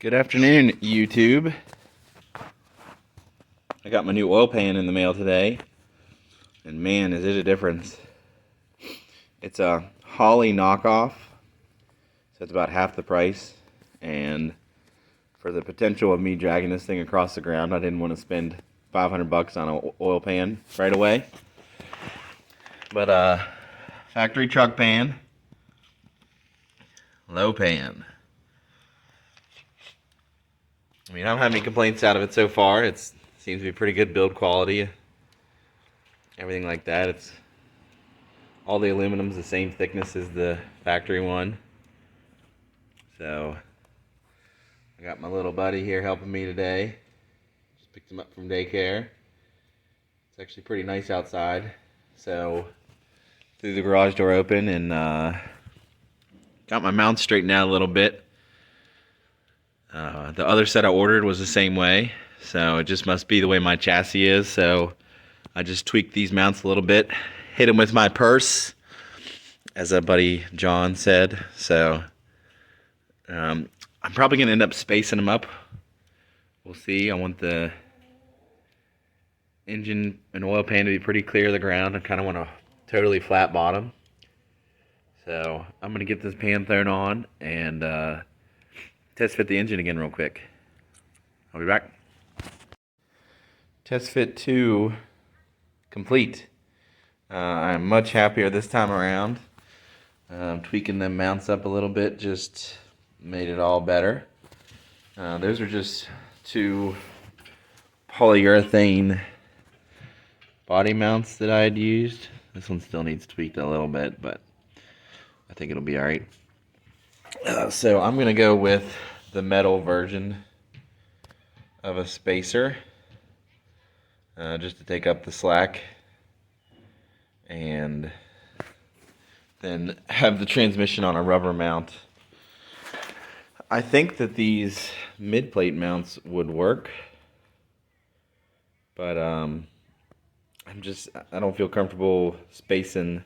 Good afternoon, YouTube. I got my new oil pan in the mail today, and man, is it a difference. It's a Holley knockoff, so it's about half the price, and for the potential of me dragging this thing across the ground, I didn't want to spend $500 on an oil pan right away. But factory truck pan, low pan. I mean, I don't have any complaints out of it so far. It seems to be pretty good build quality. Everything like that. It's all the aluminum's the same thickness as the factory one. So I got my little buddy here helping me today. Just picked him up from daycare. It's actually pretty nice outside. So threw the garage door open and got my mount straightened out a little bit. The other set I ordered was the same way, so it just must be the way my chassis is. So I just tweaked these mounts a little bit, hit them with my purse, as a buddy John said. So I'm probably going to end up spacing them up. We'll see. I want the engine and oil pan to be pretty clear of the ground. I kind of want a totally flat bottom. So I'm going to get this pan thrown on and test fit the engine again real quick. I'll be back. Test fit 2 complete. I'm much happier this time around. Tweaking them mounts up a little bit just made it all better. Those are just 2 polyurethane body mounts that I had used. This one still needs tweaked a little bit, but I think it'll be alright. So I'm going to go with the metal version of a spacer just to take up the slack, and then have the transmission on a rubber mount. I think that these mid-plate mounts would work, but I don't feel comfortable spacing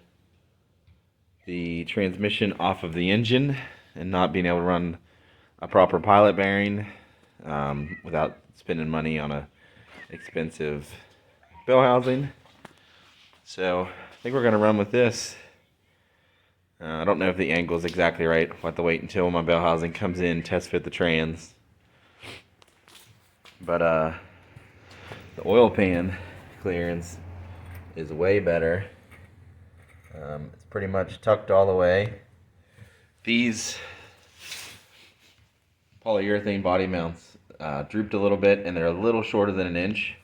the transmission off of the engine and not being able to run a proper pilot bearing without spending money on a expensive bell housing. So I think we're going to run with this. I don't know if the angle is exactly right. I'll have to wait until my bell housing comes in, test fit the trans. But the oil pan clearance is way better. It's pretty much tucked all the way. These polyurethane body mounts drooped a little bit, and they're a little shorter than an inch.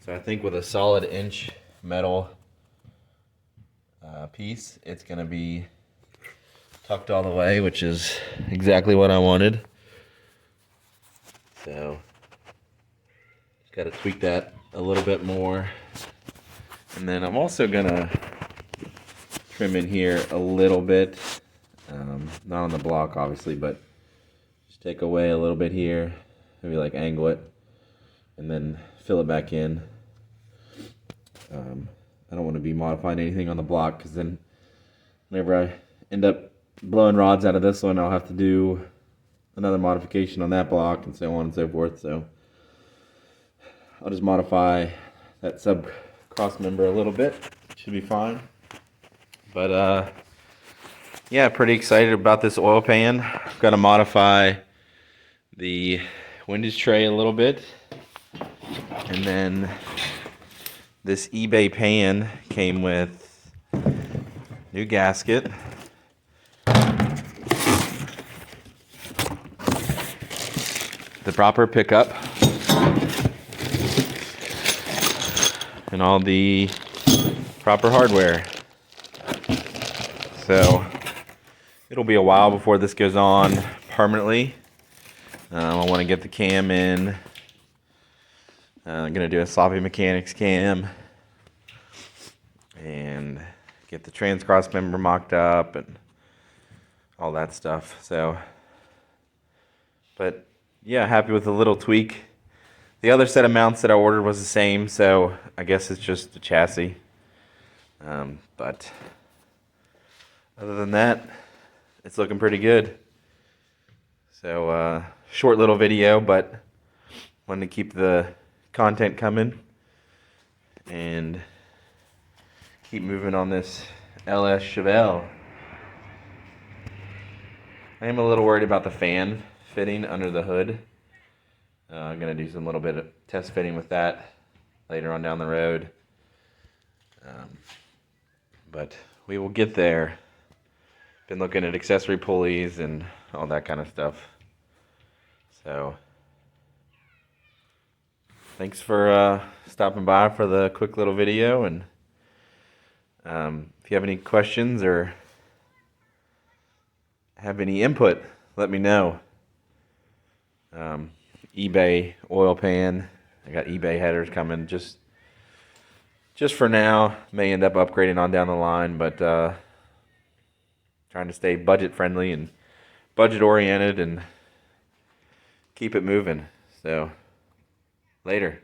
So I think with a solid inch metal piece, it's going to be tucked all the way, which is exactly what I wanted. So just got to tweak that a little bit more. And then I'm also going to trim in here a little bit. Not on the block, obviously, but just take away a little bit here, maybe like angle it, and then fill it back in. I don't want to be modifying anything on the block, because then whenever I end up blowing rods out of this one, I'll have to do another modification on that block, and so on and so forth. So I'll just modify that sub cross member a little bit. Should be fine. But yeah, pretty excited about this oil pan. I've got to modify the windage tray a little bit, and then this eBay pan came with new gasket, the proper pickup, and all the proper hardware. So it'll be a while before this goes on permanently. I want to get the cam in. I'm going to do a sloppy mechanics cam and get the trans cross member mocked up and all that stuff. So, but yeah, happy with the little tweak. The other set of mounts that I ordered was the same, so I guess it's just the chassis. But other than that, it's looking pretty good. So short little video, but wanted to keep the content coming and keep moving on this LS Chevelle. I am a little worried about the fan fitting under the hood. I'm going to do some little bit of test fitting with that later on down the road. But we will get there. Been looking at accessory pulleys and all that kind of stuff. So, thanks for stopping by for the quick little video. And if you have any questions or have any input, let me know. eBay oil pan. I got eBay headers coming. Just for now. May end up upgrading on down the line, but trying to stay budget friendly and budget oriented and keep it moving. So, later.